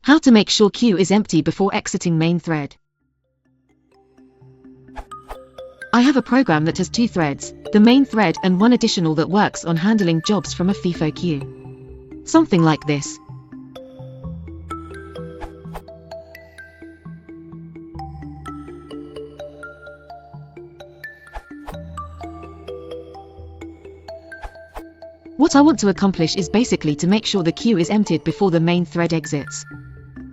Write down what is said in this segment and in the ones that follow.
How to make sure queue is empty before exiting main thread. I have a program that has 2 threads, the main thread and one additional that works on handling jobs from a FIFO queue. Something like this. What I want to accomplish is basically to make sure the queue is emptied before the main thread exits.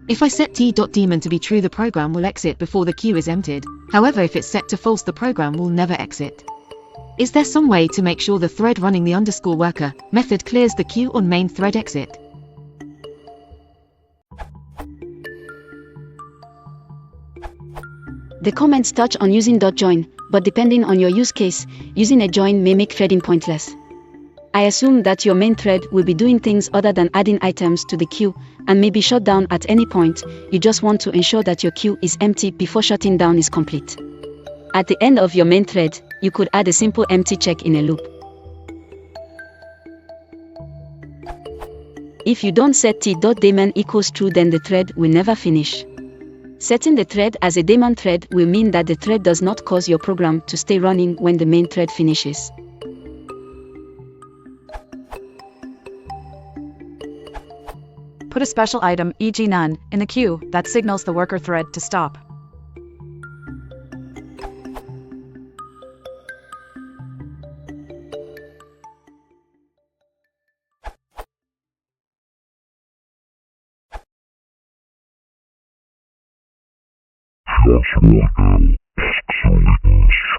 If I set t.daemon to be true, the program will exit before the queue is emptied. However, if it's set to false, the program will never exit. Is there some way to make sure the thread running the _worker method clears the queue on main thread exit? The comments touch on using .join, but depending on your use case, using a join may make threading pointless. I assume that your main thread will be doing things other than adding items to the queue and may be shut down at any point. You just want to ensure that your queue is empty before shutting down is complete. At the end of your main thread, you could add a simple empty check in a loop. If you don't set t.daemon equals true, then the thread will never finish. Setting the thread as a daemon thread will mean that the thread does not cause your program to stay running when the main thread finishes. Put a special item, e.g. none, in the queue that signals the worker thread to stop. Worker asks